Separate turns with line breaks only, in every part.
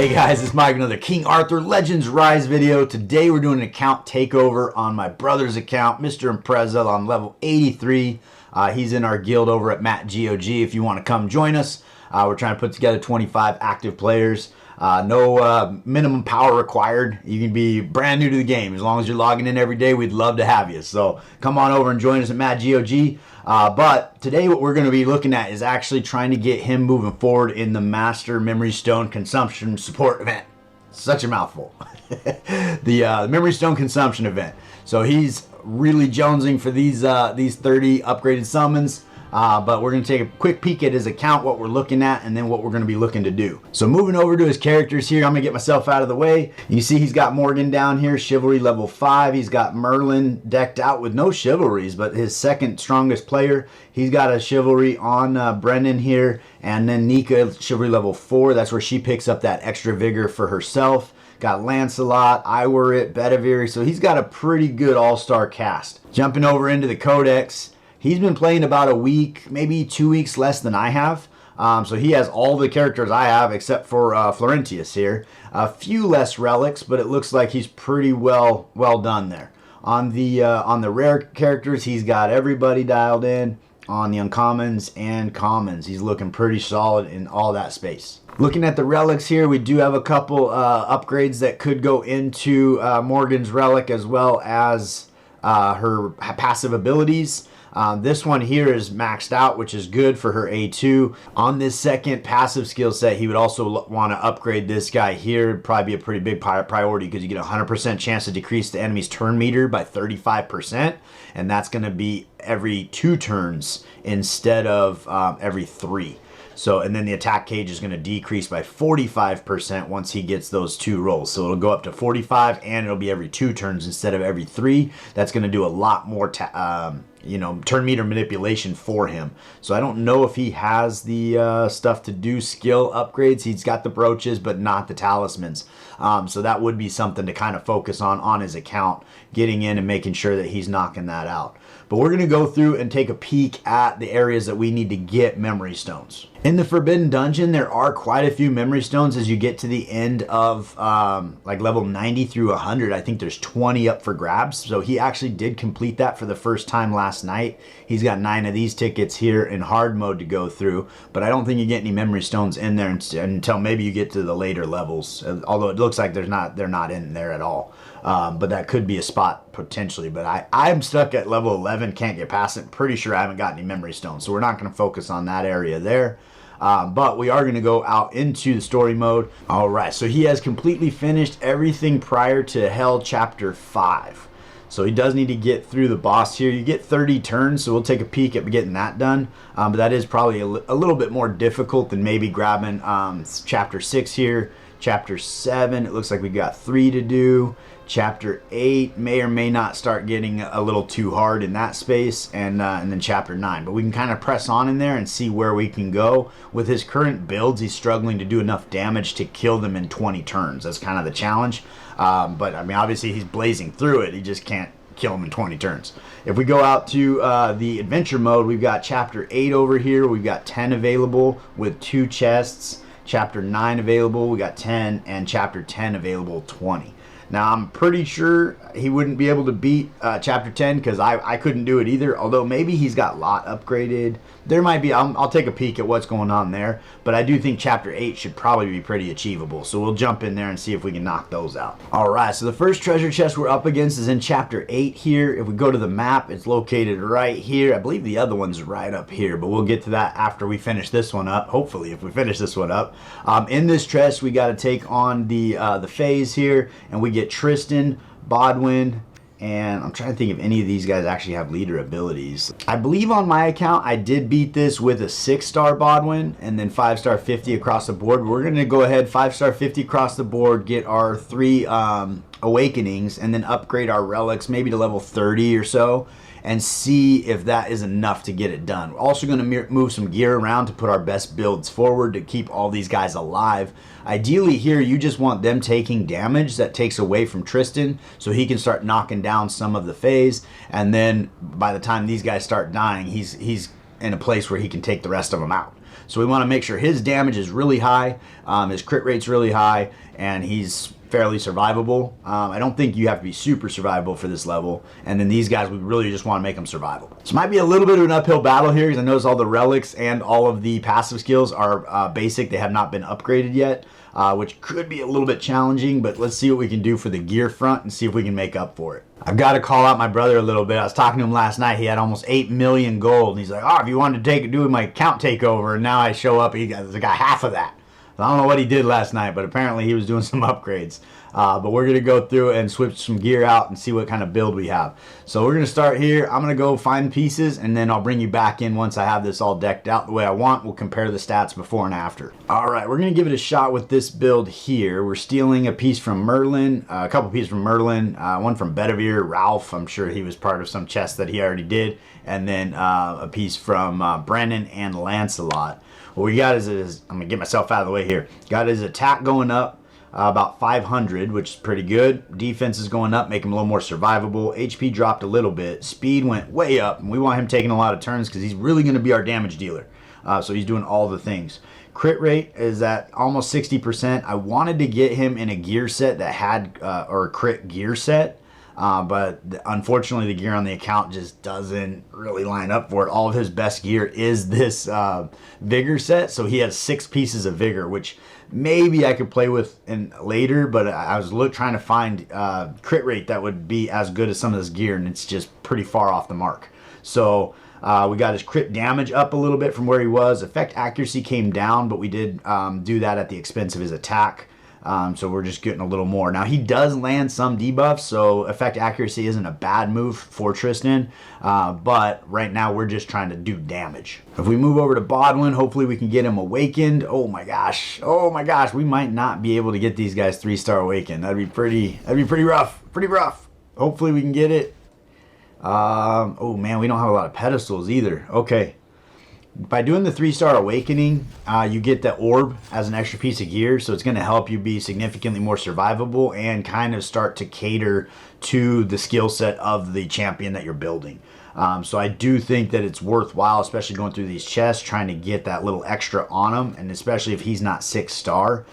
Hey guys, it's Mike, another King Arthur Legends Rise video. Today we're doing an account takeover on my brother's account, Mr. Impreza, on level 83. He's in our guild over at MikeGoG if you want to come join us. We're trying to put together 25 active players. No minimum power required. You can be brand new to the game. As long as you're logging in every day, we'd love to have you. So come on over and join us at MikeGoG. But today what we're going to be looking at is actually trying to get him moving forward in the Master Memory Stone Consumption Support event. Such a mouthful. the Memory Stone Consumption event. So he's really jonesing for these 30 upgraded summons. But we're going to take a quick peek at his account, what we're looking at, and then what we're going to be looking to do. So moving over to his characters here, I'm going to get myself out of the way. You see he's got Morgan down here, Chivalry level 5. He's got Merlin decked out with no Chivalries, but his second strongest player. He's got a Chivalry on Brendan here, and then Nika, Chivalry level 4. That's where she picks up that extra vigor for herself. Got Lancelot, Iwarit, Bedivere, so he's got a pretty good all-star cast. Jumping over into the Codex. He's been playing about a week, maybe 2 weeks less than I have. So he has all the characters I have except for Florentius here. A few less relics, but it looks like he's pretty well done there. On the rare characters, he's got everybody dialed in. On the uncommons and commons, he's looking pretty solid in all that space. Looking at the relics here, we do have a couple upgrades that could go into Morgan's relic as well as her passive abilities. This one here is maxed out, which is good for her A2. On this second passive skill set, he would also want to upgrade this guy here. It'd probably be a pretty big priority because you get a 100% chance to decrease the enemy's turn meter by 35%. And that's going to be every 2 turns instead of every 3. So, and then the attack cage is going to decrease by 45% once he gets those 2 rolls. So it'll go up to 45 and it'll be every 2 turns instead of every 3. That's going to do a lot more turn meter manipulation for him. So I don't know if he has the stuff to do skill upgrades. He's got the brooches, but not the talismans. So that would be something to kind of focus on his account, getting in and making sure that he's knocking that out. But we're going to go through and take a peek at the areas that we need to get memory stones. In the Forbidden Dungeon, there are quite a few memory stones as you get to the end of like level 90 through 100. I think there's 20 up for grabs. So he actually did complete that for the first time last night. He's got 9 of these tickets here in hard mode to go through. But I don't think you get any memory stones in there until maybe you get to the later levels. Although it looks like they're not in there at all. But that could be a spot potentially. But I'm stuck at level 11, can't get past it. Pretty sure I haven't got any memory stones. So we're not going to focus on that area there. But we are going to go out into the story mode. Alright, so he has completely finished everything prior to Hell Chapter 5. So he does need to get through the boss here. You get 30 turns, so we'll take a peek at getting that done. But that is probably a little bit more difficult than maybe grabbing Chapter 6 here. Chapter 7, it looks like we got 3 to do. Chapter 8 may or may not start getting a little too hard in that space, and then Chapter 9. But we can kind of press on in there and see where we can go. With his current builds, he's struggling to do enough damage to kill them in 20 turns. That's kind of the challenge. But, I mean, obviously he's blazing through it. He just can't kill him in 20 turns. If we go out to the adventure mode, we've got Chapter 8 over here. We've got 10 available with 2 chests. Chapter 9 available, we got 10, and Chapter 10 available, 20. Now, I'm pretty sure he wouldn't be able to beat Chapter 10 because I couldn't do it either, although maybe he's got Lot upgraded. There might be, I'll take a peek at what's going on there, but I do think Chapter 8 should probably be pretty achievable, so we'll jump in there and see if we can knock those out. Alright, so the first treasure chest we're up against is in Chapter 8 here. If we go to the map, it's located right here. I believe the other one's right up here, but we'll get to that after we finish this one up, hopefully, if we finish this one up. In this chest, we got to take on the Fays here, and we get Tristan, Bodwin, and I'm trying to think if any of these guys actually have leader abilities. I believe on my account I did beat this with a 6-star Bodwin and then 5-star 50 across the board. We're going to go ahead 5-star 50 across the board, get our 3 awakenings, and then upgrade our relics maybe to level 30 or so and see if that is enough to get it done. We're also going to move some gear around to put our best builds forward to keep all these guys alive. Ideally here, you just want them taking damage that takes away from Tristan so he can start knocking down some of the Fays, and then by the time these guys start dying, he's in a place where he can take the rest of them out. So we want to make sure his damage is really high, his crit rate's really high, and he's fairly survivable. I don't think you have to be super survivable for this level. And then these guys, we really just want to make them survivable. So it might be a little bit of an uphill battle here, because I notice all the relics and all of the passive skills are basic. They have not been upgraded yet, which could be a little bit challenging, but let's see what we can do for the gear front and see if we can make up for it. I've got to call out my brother a little bit. I was talking to him last night. He had almost 8 million gold. And he's like, oh, if you wanted to do my account takeover, and now I show up, he got half of that. I don't know what he did last night, but apparently he was doing some upgrades. But we're going to go through and switch some gear out and see what kind of build we have. So we're going to start here. I'm going to go find pieces, and then I'll bring you back in once I have this all decked out the way I want. We'll compare the stats before and after. All right, we're going to give it a shot with this build here. We're stealing a piece from Merlin, a couple pieces from Merlin, one from Bedivere, Ralph. I'm sure he was part of some chest that he already did. And then a piece from Brennan and Lancelot. What we got is I'm going to get myself out of the way here. Got his attack going up about 500, which is pretty good. Defense is going up, making him a little more survivable. HP dropped a little bit. Speed went way up, and we want him taking a lot of turns because he's really going to be our damage dealer. So he's doing all the things. Crit rate is at almost 60%. I wanted to get him in a gear set that had, or a crit gear set. But unfortunately, the gear on the account just doesn't really line up for it. All of his best gear is this vigor set, so he has 6 pieces of vigor, which maybe I could play with later, but I was trying to find crit rate that would be as good as some of this gear, and it's just pretty far off the mark. So we got his crit damage up a little bit from where he was. Effect accuracy came down, but we did do that at the expense of his attack. So we're just getting a little more. Now he does land some debuffs, so effect accuracy isn't a bad move for Tristan, but right now we're just trying to do damage. If we move over to Bodwin, hopefully we can get him awakened. Oh my gosh, we might not be able to get these guys 3-star awakened. That'd be pretty rough, Hopefully we can get it. Oh man, we don't have a lot of pedestals either. Okay. By doing the 3-star awakening, you get the orb as an extra piece of gear, so it's going to help you be significantly more survivable and kind of start to cater to the skill set of the champion that you're building. So I do think that it's worthwhile, especially going through these chests, trying to get that little extra on him, and especially if he's not 6-star,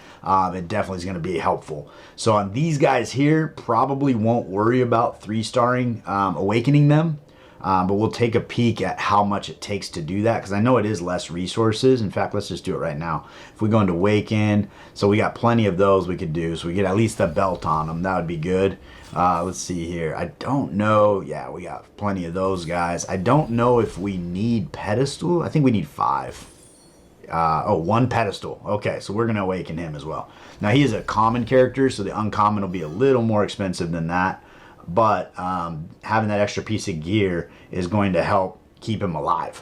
it definitely is going to be helpful. So on these guys here, probably won't worry about 3-starring, awakening them. But we'll take a peek at how much it takes to do that, because I know it is less resources. In fact, let's just do it right now. If we go into Awaken, so we got plenty of those we could do. So we get at least the belt on them. That would be good. Let's see here. I don't know. Yeah, we got plenty of those guys. I don't know if we need pedestal. I think we need 5. 1 pedestal. Okay, so we're going to awaken him as well. Now, he is a common character, so the uncommon will be a little more expensive than that. But having that extra piece of gear is going to help keep him alive,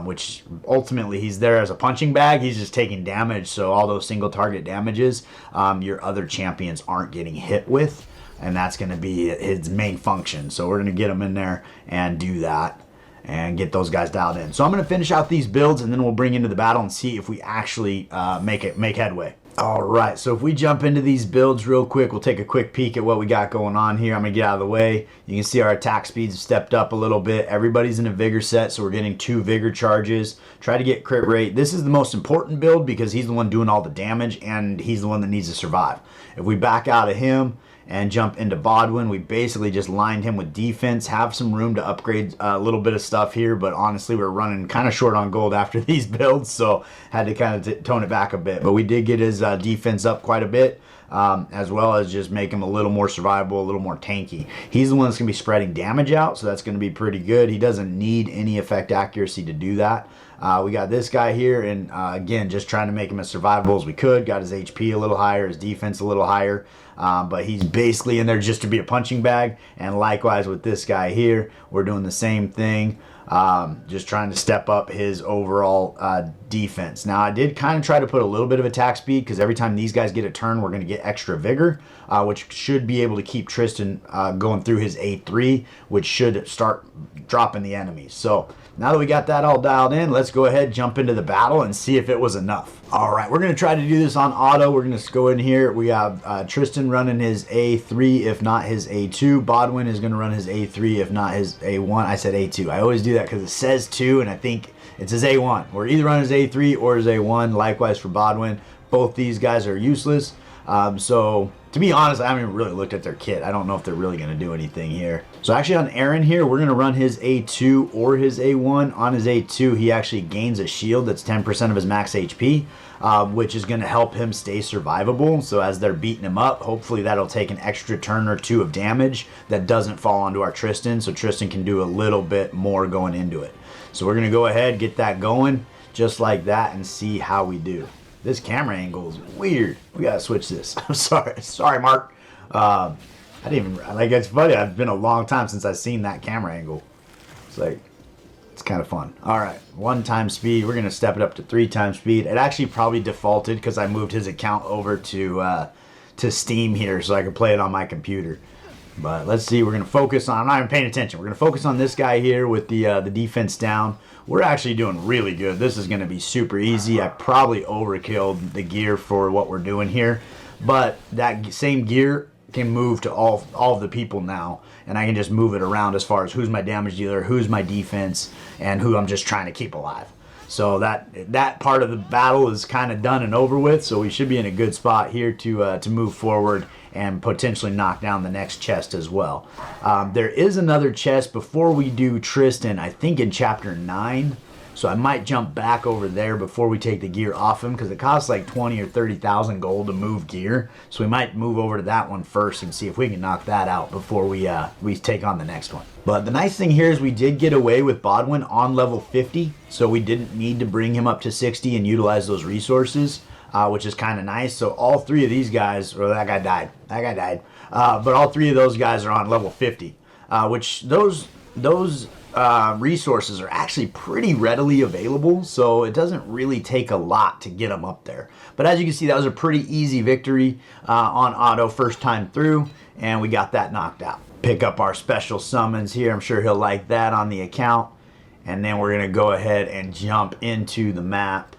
which ultimately he's there as a punching bag. He's just taking damage, so all those single target damages your other champions aren't getting hit with, and that's going to be his main function. So we're going to get him in there and do that and get those guys dialed in. So I'm going to finish out these builds, and then we'll bring into the battle and see if we actually make headway. All right, so if we jump into these builds real quick, we'll take a quick peek at what we got going on here. I'm going to get out of the way. You can see our attack speeds have stepped up a little bit. Everybody's in a vigor set, so we're getting 2 vigor charges. Try to get crit rate. This is the most important build because he's the one doing all the damage, and he's the one that needs to survive. If we back out of him and jump into Bodwin, we basically just lined him with defense, have some room to upgrade a little bit of stuff here, but honestly we're running kind of short on gold after these builds, so had to kind of tone it back a bit. But we did get his defense up quite a bit, as well as just make him a little more survivable, a little more tanky. He's the one that's going to be spreading damage out, so that's going to be pretty good. He doesn't need any effect accuracy to do that. We got this guy here, and again, just trying to make him as survivable as we could. Got his HP a little higher, his defense a little higher, but he's basically in there just to be a punching bag. And likewise with this guy here, we're doing the same thing, just trying to step up his overall defense. Now, I did kind of try to put a little bit of attack speed, because every time these guys get a turn, we're going to get extra vigor, which should be able to keep Tristan going through his A3, which should start dropping the enemies. So now that we got that all dialed in, let's go ahead, jump into the battle, and see if it was enough. All right, we're going to try to do this on auto. We're going to go in here. We have Tristan running his A3, if not his A2. Bodwin is going to run his A3, if not his A1. I said A2. I always do that because it says 2, and I think it's his A1. We're either on his A3 or his A1. Likewise for Bodwin. Both these guys are useless. So to be honest, I haven't even really looked at their kit. I don't know if they're really going to do anything here. So actually on Aaron here, we're going to run his A2 or his A1. On his A2, he actually gains a shield that's 10% of his max HP, which is going to help him stay survivable. So as they're beating him up, hopefully that'll take an extra turn or two of damage that doesn't fall onto our Tristan. So Tristan can do a little bit more going into it. So we're going to go ahead, get that going just like that and see how we do. This camera angle is weird. We gotta switch this. I'm sorry, Mark. I didn't even like. It's funny. It's been a long time since I've seen that camera angle. It's like, it's kind of fun. All right, 1 time speed. We're gonna step it up to 3 times speed. It actually probably defaulted because I moved his account over to Steam here, so I can play it on my computer. But let's see. We're gonna focus on. I'm not even paying attention. We're gonna focus on this guy here with the defense down. We're actually doing really good. This is going to be super easy. I probably overkilled the gear for what we're doing here. But that same gear can move to all of the people now. And I can just move it around as far as who's my damage dealer, who's my defense, and who I'm just trying to keep alive. So that part of the battle is kind of done and over with. So we should be in a good spot here to move forward and potentially knock down the next chest as well. There is another chest before we do Tristan, I think in chapter 9. So I might jump back over there before we take the gear off him because it costs like 20 or 30,000 gold to move gear. So we might move over to that one first and see if we can knock that out before we take on the next one. But the nice thing here is we did get away with Bodwin on level 50. So we didn't need to bring him up to 60 and utilize those resources. Which is kind of nice. So all 3 of these guys, or that guy died. But all 3 of those guys are on level 50, which those resources are actually pretty readily available. So it doesn't really take a lot to get them up there. But as you can see, that was a pretty easy victory on auto first time through, and we got that knocked out. Pick up our special summons here. I'm sure he'll like that on the account. And then we're going to go ahead and jump into the map.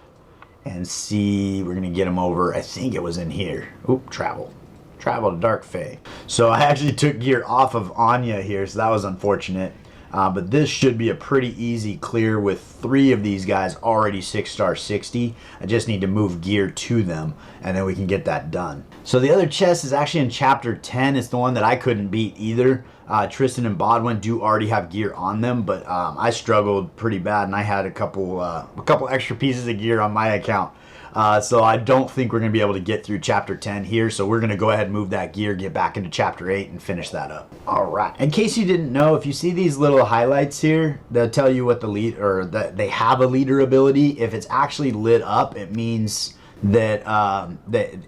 And see, we're gonna get him over. I think it was in here. Oop, travel to Dark Fay. So I actually took gear off of Anya here, so that was unfortunate. But this should be a pretty easy clear with 3 of these guys already 6-star 60. I just need to move gear to them, and then we can get that done. So the other chest is actually in chapter 10. It's the one that I couldn't beat either. Tristan and Bodwin do already have gear on them, but I struggled pretty bad, and I had a couple extra pieces of gear on my account. So I don't think we're going to be able to get through chapter 10 here, so we're going to go ahead and move that gear, get back into chapter 8, and finish that up. All right. In case you didn't know, if you see these little highlights here, they'll tell you what the lead, or that they have a leader ability. If it's actually lit up, it means that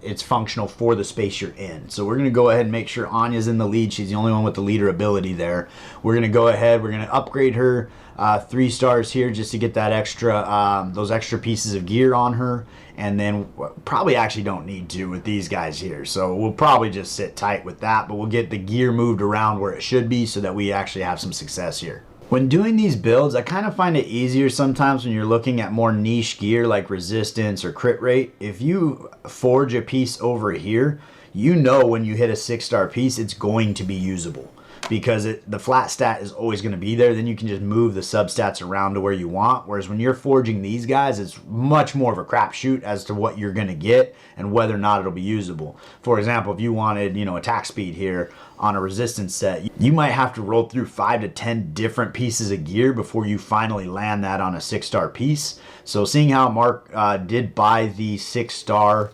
it's functional for the space you're in. So we're going to go ahead and make sure Anya's in the lead. She's the only one with the leader ability there. We're going to go ahead, we're going to upgrade her 3 stars here just to get that extra those extra pieces of gear on her. And then probably actually don't need to with these guys here. So we'll probably just sit tight with that, but we'll get the gear moved around where it should be so that we actually have some success here. When doing these builds, I kind of find it easier sometimes when you're looking at more niche gear like resistance or crit rate. If you forge a piece over here, you know when you hit a 6-star piece, it's going to be usable. Because the flat stat is always going to be there. Then you can just move the substats around to where you want. Whereas when you're forging these guys, it's much more of a crapshoot as to what you're going to get and whether or not it'll be usable. For example, if you wanted, attack speed here on a resistance set, you might have to roll through 5 to 10 different pieces of gear before you finally land that on a 6-star piece. So seeing how Mark did buy the 6-star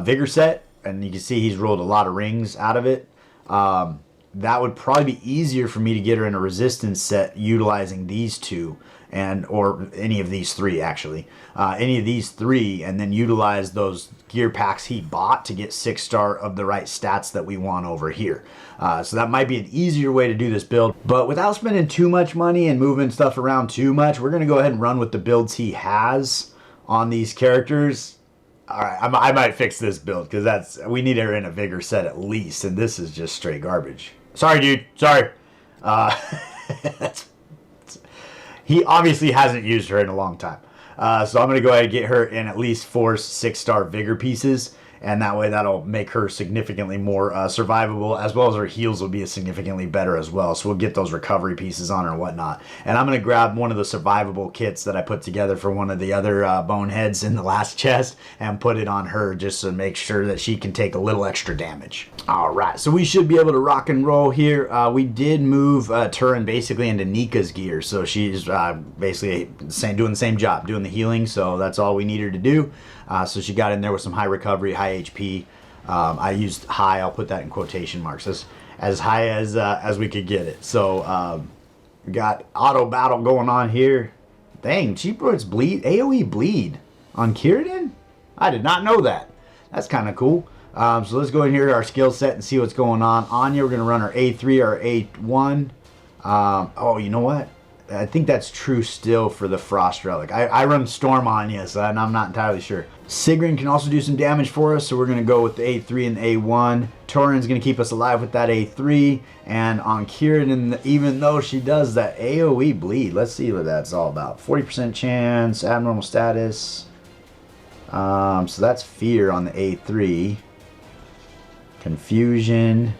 vigor set, and you can see he's rolled a lot of rings out of it. That would probably be easier for me to get her in a resistance set utilizing these 2 or any of these 3 actually. Any of these 3 and then utilize those gear packs he bought to get 6-star of the right stats that we want over here. So that might be an easier way to do this build. But without spending too much money and moving stuff around too much, we're going to go ahead and run with the builds he has on these characters. All right, I might fix this build because we need her in a vigor set at least, and this is just straight garbage. Sorry, dude. Sorry. He obviously hasn't used her in a long time. So I'm going to go ahead and get her in at least 4 6-star vigor pieces, and that way that'll make her significantly more survivable, as well as her heals will be significantly better as well. So we'll get those recovery pieces on her and whatnot. And I'm going to grab one of the survivable kits that I put together for one of the other boneheads in the last chest and put it on her just to make sure that she can take a little extra damage. All right, so we should be able to rock and roll here. We did move Turin basically into Nika's gear, so she's basically doing the same job, doing the healing, so that's all we need her to do. So she got in there with some high recovery, high HP. I used high, I'll put that in quotation marks, as high as we could get it. So we got auto battle going on here. Dang, she puts AoE bleed on Kieran? I did not know that. That's kind of cool. So let's go in here to our skill set and see what's going on. Anya, we're going to run our A3 or A1. Oh, you know what? I think that's true still for the Frost Relic. I run Storm Anya, so I'm not entirely sure. Sigrun can also do some damage for us, so we're going to go with the A3 and the A1. Torin's going to keep us alive with that A3. And on Kieran, even though she does that AoE bleed, let's see what that's all about. 40% chance, abnormal status. So that's fear on the A3. Confusion.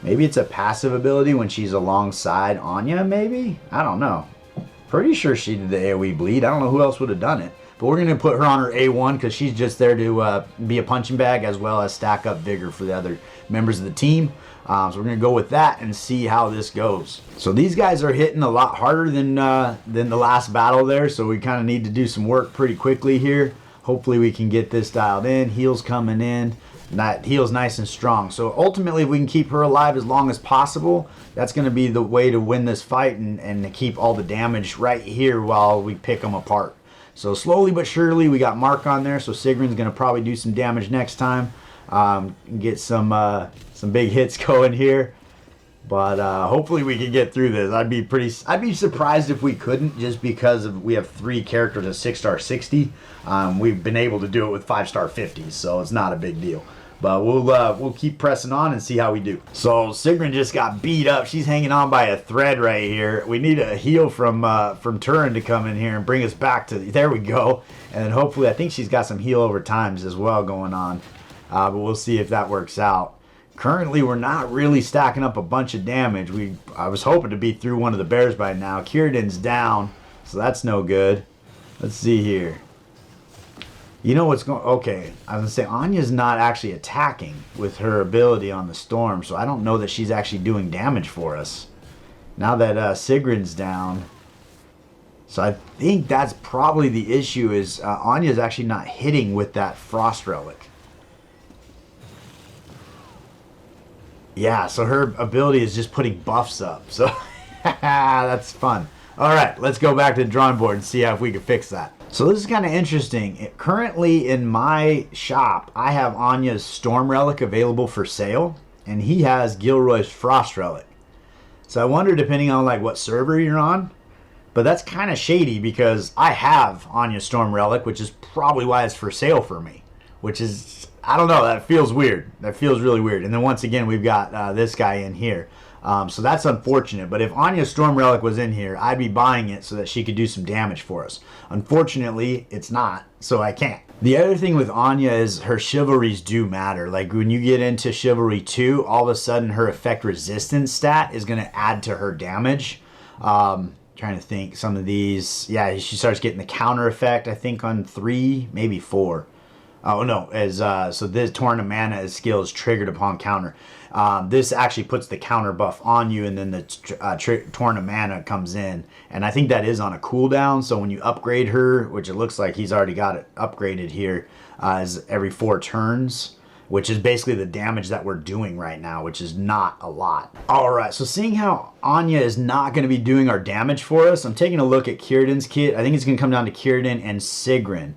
Maybe it's a passive ability when she's alongside Anya, maybe? I don't know. Pretty sure she did the AoE bleed. I don't know who else would have done it. But we're going to put her on her A1 because she's just there to be a punching bag as well as stack up vigor for the other members of the team. So we're going to go with that and see how this goes. So these guys are hitting a lot harder than the last battle there. So we kind of need to do some work pretty quickly here. Hopefully we can get this dialed in. Heals coming in. That heal's nice and strong. So ultimately, if we can keep her alive as long as possible, that's going to be the way to win this fight and to keep all the damage right here while we pick them apart. So slowly but surely, we got Mark on there. So Sigrun's going to probably do some damage next time. Get some big hits going here. But hopefully we can get through this. I'd be surprised if we couldn't, just because we have 3 characters at 6-star 60. We've been able to do it with 5-star 50s, so it's not a big deal. But we'll keep pressing on and see how we do. So Sigrun just got beat up. She's hanging on by a thread right here. We need a heal from Turin to come in here and bring us back to. There we go. And then hopefully, I think she's got some heal over times as well going on. But we'll see if that works out. Currently, we're not really stacking up a bunch of damage. I was hoping to be through one of the bears by now. Kieran's down, so that's no good. Let's see here. You know what's going... Okay, I was going to say, Anya's not actually attacking with her ability on the storm, so I don't know that she's actually doing damage for us. Now that Sigrun's down. So I think that's probably the issue, is Anya's actually not hitting with that Frost Relic. Yeah, so her ability is just putting buffs up. So that's fun. All right, let's go back to the drawing board and see how if we can fix that. So this is kind of interesting. Currently in my shop, I have Anya's Storm Relic available for sale, and he has Gilroy's Frost Relic. So I wonder, depending on like what server you're on, but that's kind of shady because I have Anya's Storm Relic, which is probably why it's for sale for me, which is, I don't know, that feels weird. That feels really weird. And then once again, we've got this guy in here. So that's unfortunate. But if Anya's Storm Relic was in here, I'd be buying it so that she could do some damage for us. Unfortunately, it's not, so I can't. The other thing with Anya is her chivalries do matter. Like when you get into Chivalry 2, all of a sudden her effect resistance stat is going to add to her damage. Trying to think, some of these, yeah, she starts getting the counter effect, I think on 3, maybe 4. Oh no, so this Torrent of Mana skill is triggered upon counter. This actually puts the counter buff on you, and then the Torrent of Mana comes in. And I think that is on a cooldown, so when you upgrade her, which it looks like he's already got it upgraded here, is every 4 turns, which is basically the damage that we're doing right now, which is not a lot. Alright, so seeing how Anya is not going to be doing our damage for us, I'm taking a look at Kieran's kit. I think it's going to come down to Kieran and Sigrun.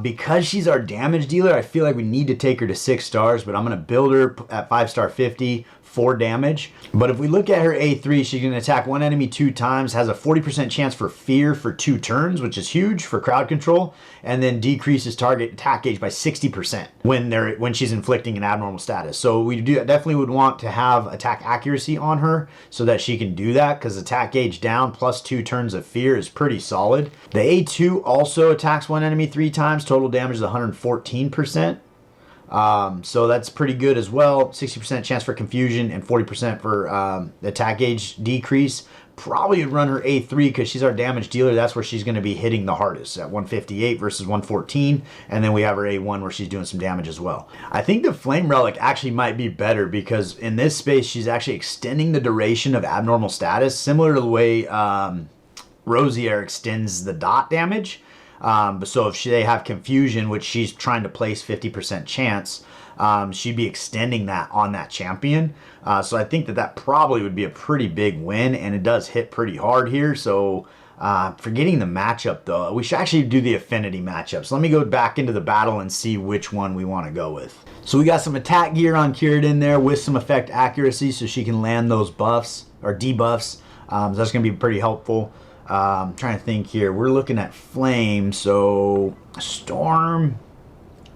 Because she's our damage dealer, I feel like we need to take her to 6 stars, but I'm going to build her at 5-star 50 for damage. But if we look at her A3, she's going to attack one enemy 2 times, has a 40% chance for fear for 2 turns, which is huge for crowd control, and then decreases target attack gauge by 60% when she's inflicting an abnormal status. So we definitely would want to have attack accuracy on her so that she can do that, because attack gauge down plus 2 turns of fear is pretty solid. The A2 also attacks one enemy 3 times, total damage is 114%. So that's pretty good as well. 60% chance for confusion and 40% for attack gauge decrease. Probably would run her A3 because she's our damage dealer. That's where she's going to be hitting the hardest at 158 versus 114. And then we have her A1 where she's doing some damage as well. I think the Flame Relic actually might be better because in this space, she's actually extending the duration of abnormal status, similar to the way Rosier extends the dot damage. So if they have confusion, which she's trying to place 50% chance, she'd be extending that on that champion. So I think that probably would be a pretty big win, and it does hit pretty hard here. So forgetting the matchup, though, we should actually do the affinity matchup. So let me go back into the battle and see which one we want to go with. So we got some attack gear on Kieran in there with some effect accuracy so she can land those buffs or debuffs. So that's going to be pretty helpful. I'm trying to think here. We're looking at flame, so storm.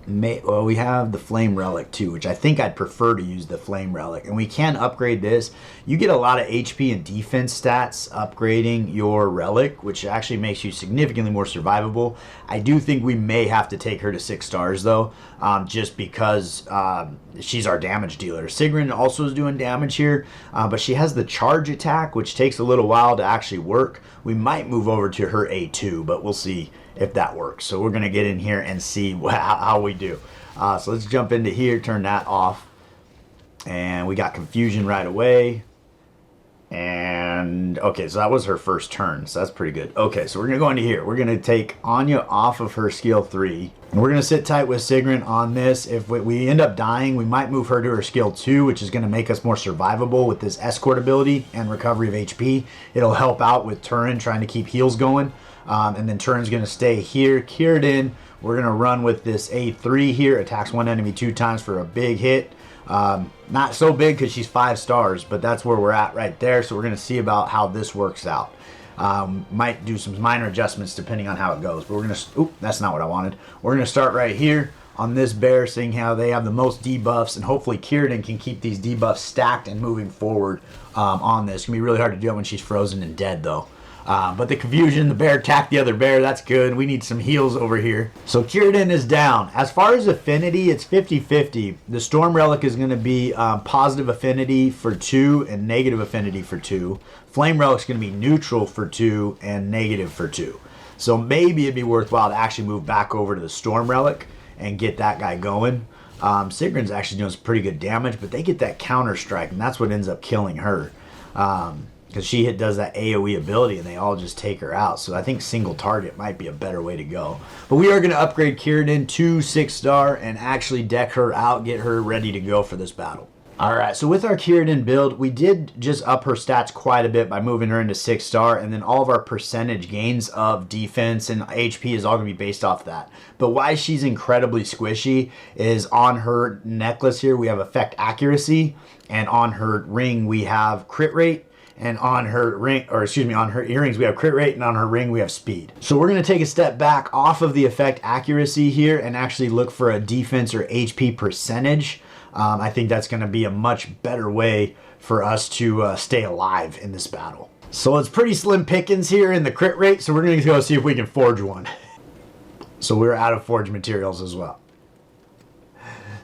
Well, we have the Flame Relic too, which I think I'd prefer to use the Flame Relic. And we can upgrade this. You get a lot of HP and defense stats upgrading your Relic, which actually makes you significantly more survivable. I do think we may have to take her to 6 stars though, just because she's our damage dealer. Sigrun also is doing damage here, but she has the charge attack, which takes a little while to actually work. We might move over to her A2, but we'll see if that works. So we're going to get in here and see how we do. So let's jump into here, turn that off. And we got confusion right away. And okay, so that was her first turn. So that's pretty good. Okay, so we're going to go into here. We're going to take Anya off of her skill 3. And we're going to sit tight with Sigrun on this. If we end up dying, we might move her to her skill 2, which is going to make us more survivable with this escort ability and recovery of HP. It'll help out with Turin trying to keep heals going. And then Turin's going to stay here. Kieran, we're going to run with this A3 here. Attacks one enemy 2 times for a big hit. Not so big because she's 5 stars, but that's where we're at right there. So we're going to see about how this works out. Might do some minor adjustments depending on how it goes. But we're going to... Oop, that's not what I wanted. We're going to start right here on this bear, seeing how they have the most debuffs. And hopefully Kieran can keep these debuffs stacked and moving forward on this. It's going to be really hard to do it when she's frozen and dead, though. But the confusion, the bear attacked the other bear. That's good. We need some heals over here. So Kieran is down. As far as affinity, it's 50-50. The Storm Relic is going to be positive affinity for 2 and negative affinity for 2. Flame Relic is going to be neutral for 2 and negative for 2. So maybe it'd be worthwhile to actually move back over to the Storm Relic and get that guy going. Sigrun's actually doing some pretty good damage, but they get that counter strike, and that's what ends up killing her. Because she does that AoE ability and they all just take her out. So I think single target might be a better way to go. But we are going to upgrade Kieran to 6 star and actually deck her out, get her ready to go for this battle. Alright, so with our Kieran build, we did just up her stats quite a bit by moving her into 6 star, and then all of our percentage gains of defense and HP is all going to be based off that. But why she's incredibly squishy is on her necklace here we have effect accuracy, and on her ring we have crit rate. And on her ring, or excuse me, on her earrings we have crit rate, and on her ring we have speed. So we're going to take a step back off of the effect accuracy here and actually look for a defense or HP percentage. I think that's going to be a much better way for us to stay alive in this battle. So it's pretty slim pickings here in the crit rate, so we're going to go see if we can forge one. So we're out of forge materials as well.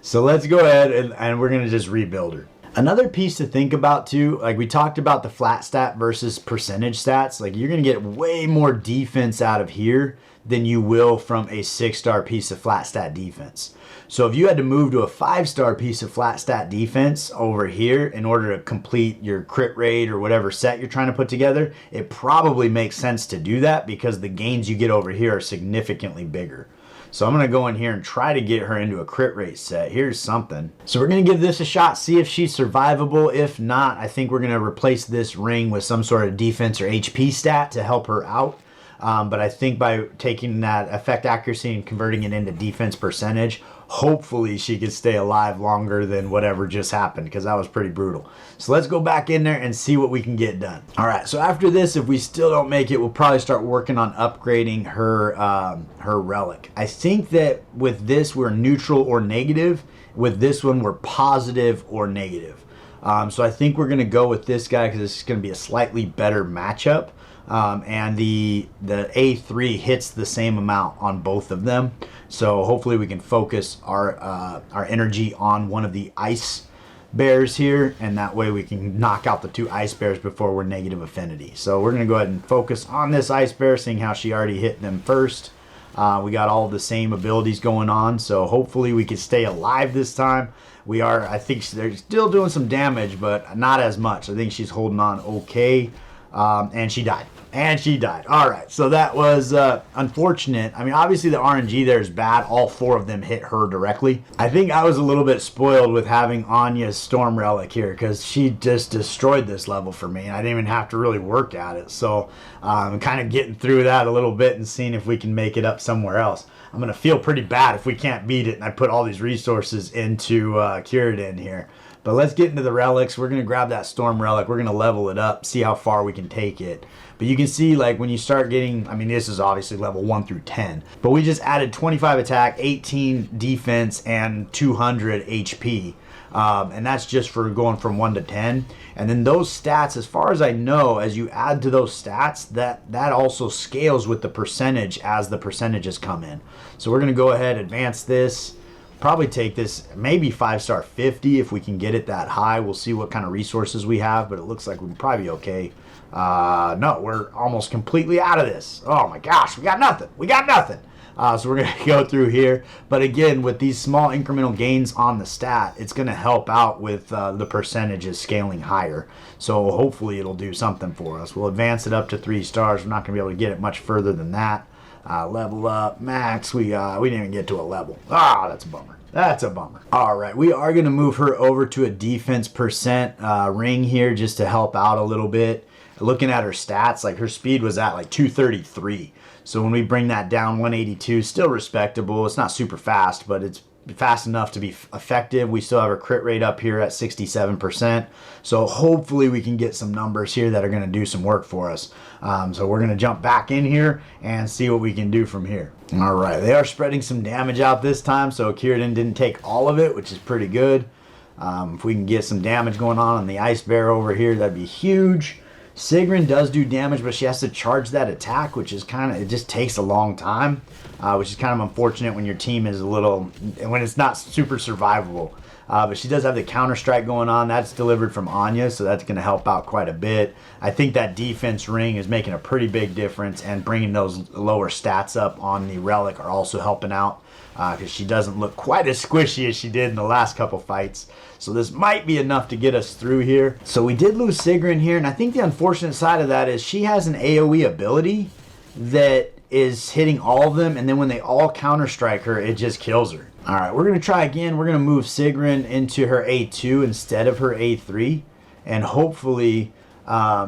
So let's go ahead and we're going to just rebuild her. Another piece to think about too, like we talked about the flat stat versus percentage stats, like you're going to get way more defense out of here than you will from a 6-star piece of flat stat defense. So if you had to move to a 5-star piece of flat stat defense over here in order to complete your crit rate or whatever set you're trying to put together, it probably makes sense to do that because the gains you get over here are significantly bigger. So I'm going to go in here and try to get her into a crit rate set. Here's something. So we're going to give this a shot, see if she's survivable. If not, I think we're going to replace this ring with some sort of defense or HP stat to help her out. But I think by taking that effect accuracy and converting it into defense percentage, hopefully she could stay alive longer than whatever just happened, because that was pretty brutal. So let's go back in there and see what we can get done. All right, so after this, if we still don't make it, we'll probably start working on upgrading her her relic. I think that with this, we're neutral or negative. With this one, we're positive or negative. So I think we're going to go with this guy because it's going to be a slightly better matchup. and the A3 hits the same amount on both of them. So hopefully we can focus our energy on one of the ice bears here, and that way we can knock out the 2 ice bears before we're negative affinity. So we're going to go ahead and focus on this ice bear, seeing how she already hit them first. We got all the same abilities going on, so hopefully we can stay alive this time. We are, I think they're still doing some damage, but not as much. I think she's holding on okay. And she died. All right, so that was unfortunate. I mean, obviously the RNG there is bad. All 4 of them hit her directly. I think I was a little bit spoiled with having Anya's Storm Relic here, because she just destroyed this level for me, and I didn't even have to really work at it. So I'm kind of getting through that a little bit and seeing if we can make it up somewhere else. I'm going to feel pretty bad if we can't beat it and I put all these resources into Kieran here. But let's get into the relics. We're going to grab that Storm Relic. We're going to level it up, see how far we can take it. But you can see, like, when you start getting, I mean, this is obviously level 1 through 10. But we just added 25 attack, 18 defense, and 200 HP. And that's just for going from 1 to 10. And then those stats, as far as I know, as you add to those stats, that also scales with the percentage as the percentages come in. So we're going to go ahead, advance this. Probably take this maybe 5-star 50 if we can get it that high. We'll see what kind of resources we have, but it looks like we'll probably be okay. No, we're almost completely out of this. Oh my gosh, we got nothing. So we're going to go through here. But again, with these small incremental gains on the stat, it's going to help out with the percentages scaling higher. So hopefully it'll do something for us. We'll advance it up to 3 stars. We're not going to be able to get it much further than that. Level up, max. We didn't even get to a level. That's a bummer. All right, we are going to move her over to a defense percent ring here just to help out a little bit. Looking at her stats, like her speed was at like 233. So when we bring that down, 182, still respectable. It's not super fast, but it's fast enough to be effective. We still have our crit rate up here at 67%. So hopefully we can get some numbers here that are going to do some work for us. So we're going to jump back in here and see what we can do from here. All right, they are spreading some damage out this time. So Kieran didn't take all of it, which is pretty good. If we can get some damage going on the ice bear over here, that'd be huge. Sigrun does do damage, but she has to charge that attack, which is it just takes a long time, which is kind of unfortunate when your team is when it's not super survivable. But she does have the counter strike going on. That's delivered from Anya, so that's going to help out quite a bit. I think that defense ring is making a pretty big difference, and bringing those lower stats up on the relic are also helping out, because she doesn't look quite as squishy as she did in the last couple fights. So this might be enough to get us through here. So we did lose Sigrun here, and I think the unfortunate side of that is she has an AoE ability that is hitting all of them, and then when they all counter-strike her, it just kills her. All right, we're going to try again. We're going to move Sigrun into her A2 instead of her A3, and hopefully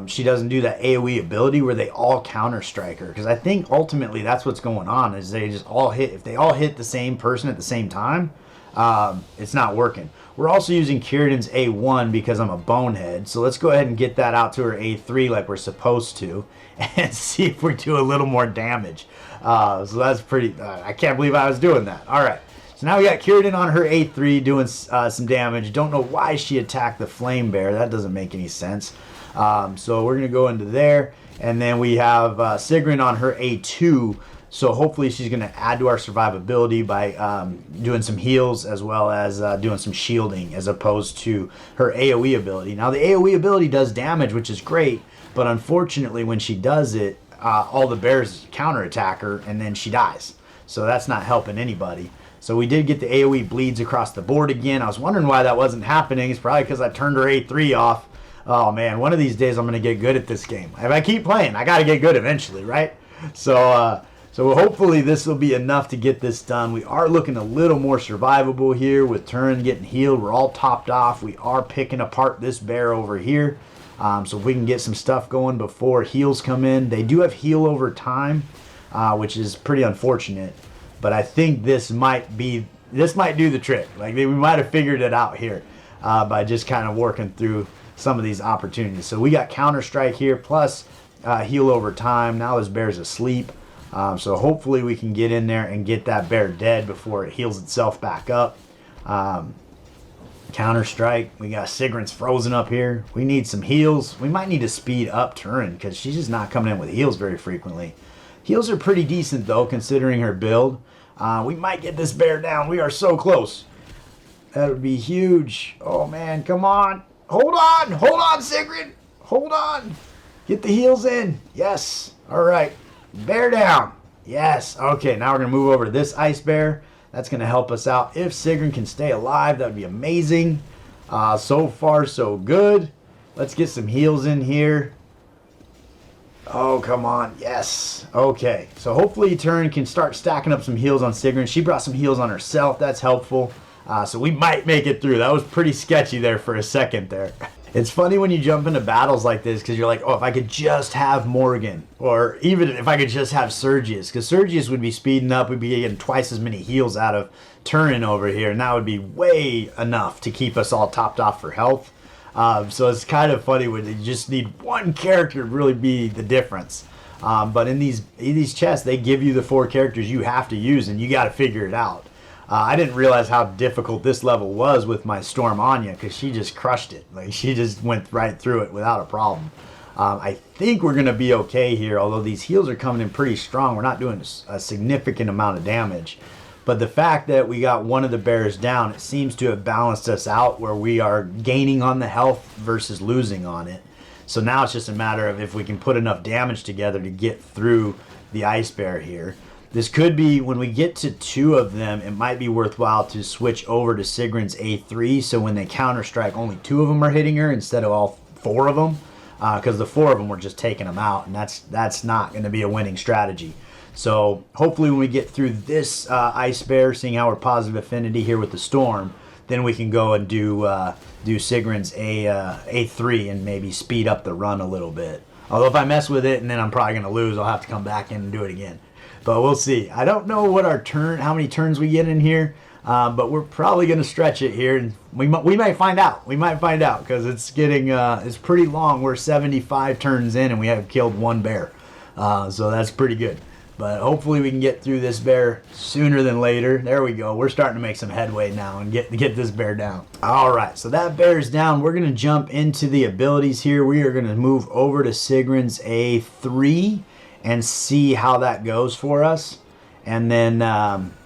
she doesn't do that AoE ability where they all counter-strike her, because I think ultimately that's what's going on, is they just all hit. If they all hit the same person at the same time, it's not working. We're also using Kieran's A1 because I'm a bonehead. So let's go ahead and get that out to her A3 like we're supposed to, and see if we do a little more damage. So that's pretty, I can't believe I was doing that. All right. So now we got Kieran on her A3 doing some damage. Don't know why she attacked the flame bear. That doesn't make any sense. So we're going to go into there. And then we have Sigrun on her A2. So hopefully she's going to add to our survivability by doing some heals, as well as doing some shielding, as opposed to her AoE ability. Now the AoE ability does damage, which is great, but unfortunately when she does it, all the bears counterattack her and then she dies. So that's not helping anybody. So we did get the AoE bleeds across the board again. I was wondering why that wasn't happening. It's probably because I turned her A3 off. Oh man, one of these days I'm going to get good at this game. If I keep playing, I got to get good eventually, right? So hopefully this will be enough to get this done. We are looking a little more survivable here with Turin getting healed. We're all topped off. We are picking apart this bear over here. So if we can get some stuff going before heals come in. They do have heal over time, which is pretty unfortunate. But I think this might do the trick. Like we might have figured it out here by just kind of working through some of these opportunities. So we got counter strike here plus heal over time. Now this bear's asleep. So hopefully we can get in there and get that bear dead before it heals itself back up. Counter strike. We got Sigrun's frozen up here. We need some heals. We might need to speed up Turin because she's just not coming in with heals very frequently. Heals are pretty decent though, considering her build. We might get this bear down. We are so close. That would be huge. Oh man, come on. Hold on, Sigrun. Hold on. Get the heals in. Yes. All right. Bear down. Yes. Okay, now we're going to move over to this ice bear. That's going to help us out. If Sigrun can stay alive, that would be amazing. So far, so good. Let's get some heals in here. Oh, come on. Yes. Okay. So hopefully Turin can start stacking up some heals on Sigrun. She brought some heals on herself. That's helpful. So we might make it through. That was pretty sketchy there for a second there. It's funny when you jump into battles like this because you're like, oh, if I could just have Morgan, or even if I could just have Sergius, because Sergius would be speeding up, we'd be getting twice as many heals out of Turin over here, and that would be way enough to keep us all topped off for health. So it's kind of funny when you just need one character to really be the difference. But in these chests, they give you the 4 characters you have to use, and you got to figure it out. I didn't realize how difficult this level was with my Storm Anya because she just crushed it. Like she just went right through it without a problem. I think we're going to be okay here, although these heals are coming in pretty strong. We're not doing a significant amount of damage. But the fact that we got one of the bears down, it seems to have balanced us out where we are gaining on the health versus losing on it. So now it's just a matter of if we can put enough damage together to get through the ice bear here. This could be, when we get to 2 of them, it might be worthwhile to switch over to Sigrun's A3, so when they counter-strike, only 2 of them are hitting her instead of all 4 of them, because the 4 of them were just taking them out, and that's not going to be a winning strategy. So hopefully when we get through this ice bear, seeing how we're positive affinity here with the storm, then we can go and do Sigrun's A3 and maybe speed up the run a little bit. Although if I mess with it and then I'm probably going to lose, I'll have to come back in and do it again. But we'll see. I don't know what how many turns we get in here, but we're probably going to stretch it here, and we might find out. We might find out because it's getting it's pretty long. We're 75 turns in, and we have killed 1 bear, so that's pretty good. But hopefully we can get through this bear sooner than later. There we go. We're starting to make some headway now and get this bear down. All right, so that bear's down. We're going to jump into the abilities here. We are going to move over to Sigrun's A3 and see how that goes for us. And then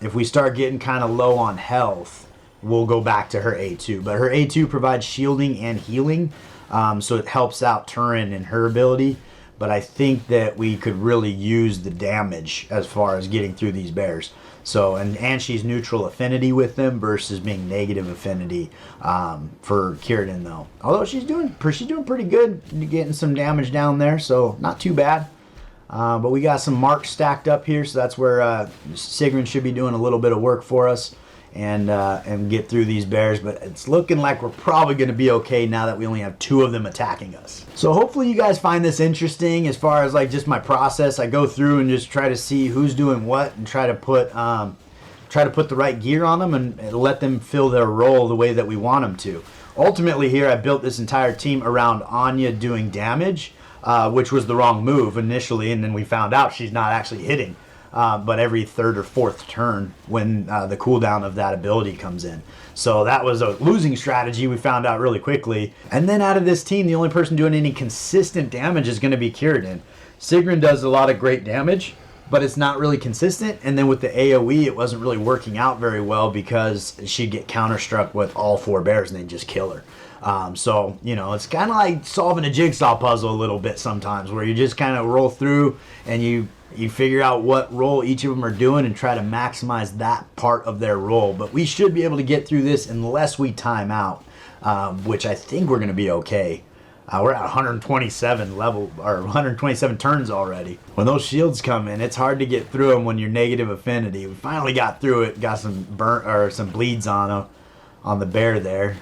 if we start getting kind of low on health, we'll go back to her A2. But her A2 provides shielding and healing, so it helps out Turin and her ability. But I think that we could really use the damage as far as getting through these bears. So, and she's neutral affinity with them versus being negative affinity for Kieran though. Although she's doing pretty good, getting some damage down there, so not too bad. But we got some marks stacked up here, so that's where Sigrun should be doing a little bit of work for us and get through these bears. But it's looking like we're probably going to be okay now that we only have 2 of them attacking us. So hopefully you guys find this interesting as far as like just my process. I go through and just try to see who's doing what and try to put the right gear on them and let them fill their role the way that we want them to. Ultimately here I built this entire team around Anya doing damage. Which was the wrong move initially, and then we found out she's not actually hitting, but every 3rd or 4th turn when the cooldown of that ability comes in. So that was a losing strategy we found out really quickly. And then out of this team, the only person doing any consistent damage is going to be Kieran. Sigrun does a lot of great damage, but it's not really consistent. And then with the AoE, it wasn't really working out very well because she'd get counter-struck with all 4 bears and they'd just kill her. So, you know, it's kind of like solving a jigsaw puzzle a little bit sometimes, where you just kind of roll through and you figure out what role each of them are doing and try to maximize that part of their role. But we should be able to get through this unless we time out, which I think we're going to be okay. We're at 127 level, or 127 turns already. When those shields come in, it's hard to get through them when you're negative affinity. We finally got through it, got some burnt or some bleeds on the bear there.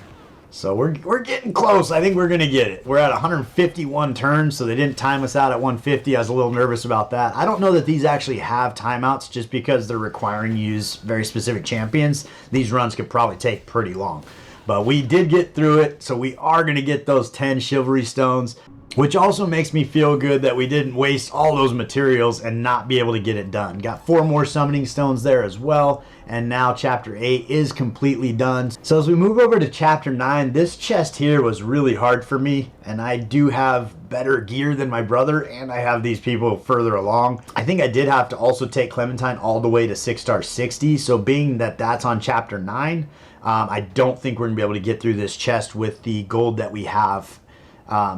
So we're getting close. I think we're going to get it. We're at 151 turns, so they didn't time us out at 150. I was a little nervous about that. I don't know that these actually have timeouts just because they're requiring you to use very specific champions. These runs could probably take pretty long. But we did get through it, so we are going to get those 10 chivalry stones. which also makes me feel good that we didn't waste all those materials and not be able to get it done. Got 4 more summoning stones there as well, and now chapter 8 is completely done. So as we move over to chapter 9, this chest here was really hard for me, and I do have better gear than my brother, and I have these people further along. I think I did have to also take Clementine all the way to 6-star 60, so being that that's on chapter 9, I don't think we're gonna be able to get through this chest with the gold that we have.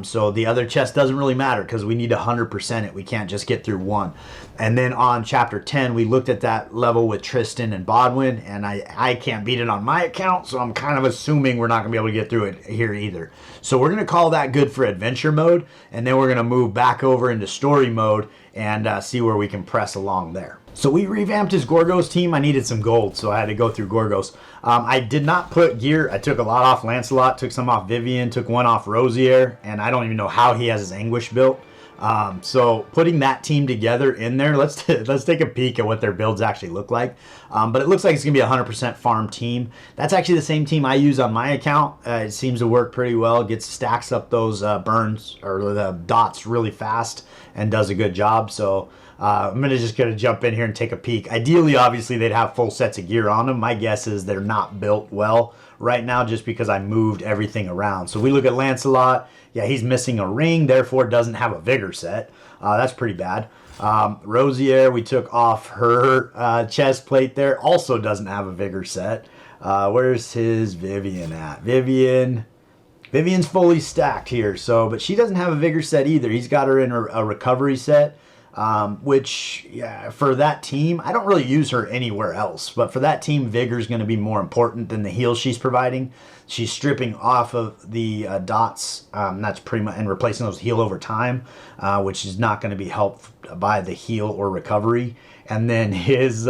So the other chest doesn't really matter because we need 100% it. We can't just get through one. And then on chapter 10, we looked at that level with Tristan and Bodwin, and I can't beat it on my account, so I'm kind of assuming we're not going to be able to get through it here either. So we're going to call that good for adventure mode, and then we're going to move back over into story mode and see where we can press along there. So we revamped his Gorgos team. I needed some gold, so I had to go through Gorgos. I did not put gear. I took a lot off Lancelot, took some off Vivian, took one off Rosier, and I don't even know how he has his Anguish built. So putting that team together in there, let's take a peek at what their builds actually look like. But it looks like it's going to be a 100% farm team. That's actually the same team I use on my account. It seems to work pretty well. Gets stacks up those burns or the dots really fast and does a good job. So I'm just going to jump in here and take a peek. Ideally, obviously, they'd have full sets of gear on them. My guess is they're not built well right now just because I moved everything around. So we look at Lancelot. Yeah, he's missing a ring, therefore doesn't have a vigor set. That's pretty bad. Rosier, we took off her chest plate there. Also doesn't have a vigor set. Where's his Vivian at? Vivian's fully stacked here. So, but she doesn't have a vigor set either. He's got her in a recovery set. Which, yeah, for that team, I don't really use her anywhere else, but for that team, vigor is going to be more important than the heal she's providing. She's stripping off of the dots, that's pretty much, and replacing those heal over time, which is not going to be helped by the heal or recovery. And then his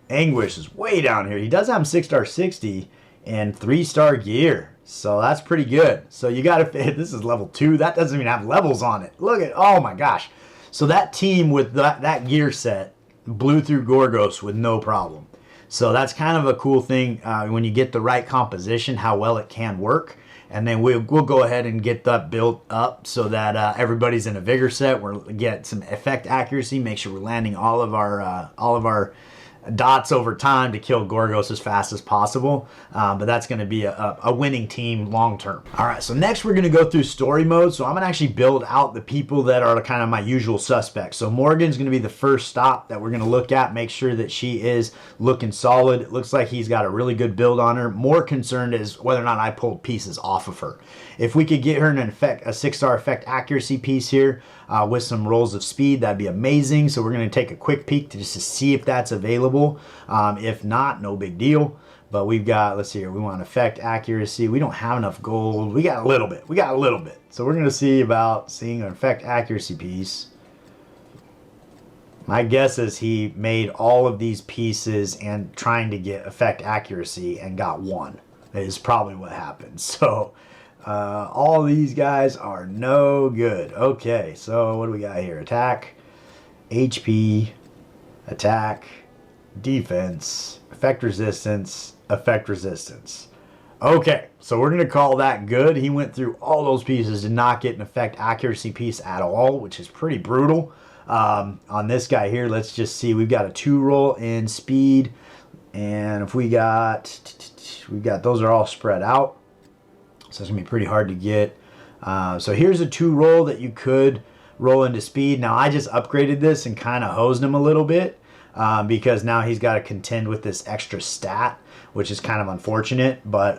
Anguish is way down here. He does have 6-star 60 and 3-star gear. So that's pretty good. So you got to, this is level 2. That doesn't even have levels on it. Look at, oh my gosh. So that team with that gear set blew through Gorgos with no problem. So that's kind of a cool thing when you get the right composition, how well it can work. And then we'll go ahead and get that built up so that everybody's in a vigor set. We'll get some effect accuracy, make sure we're landing all of our dots over time to kill Gorgos as fast as possible. But that's going to be a winning team long term. All right, so next we're going to go through story mode. So I'm going to actually build out the people that are kind of my usual suspects. So Morgan's going to be the first stop that we're going to look at, make sure that she is looking solid. It looks like he's got a really good build on her. More concerned is whether or not I pulled pieces off of her. If we could get her a 6-star effect accuracy piece here with some rolls of speed, that'd be amazing. So we're going to take a quick peek just to see if that's available. If not, no big deal. But we've got, let's see here, we want effect accuracy. We don't have enough gold. We got a little bit. So we're going to see about seeing an effect accuracy piece. My guess is he made all of these pieces and trying to get effect accuracy and got one. That is probably what happened. So all these guys are no good. Okay, so what do we got here? Attack, HP, attack, defense, effect resistance, effect resistance. Okay, so we're going to call that good. He went through all those pieces, did not get an effect accuracy piece at all, which is pretty brutal. On this guy here, let's just see. We've got a 2 roll in speed, and if we've got those are all spread out. So it's going to be pretty hard to get. So here's a 2 roll that you could roll into speed. Now I just upgraded this and kind of hosed him a little bit because now he's got to contend with this extra stat, which is kind of unfortunate. But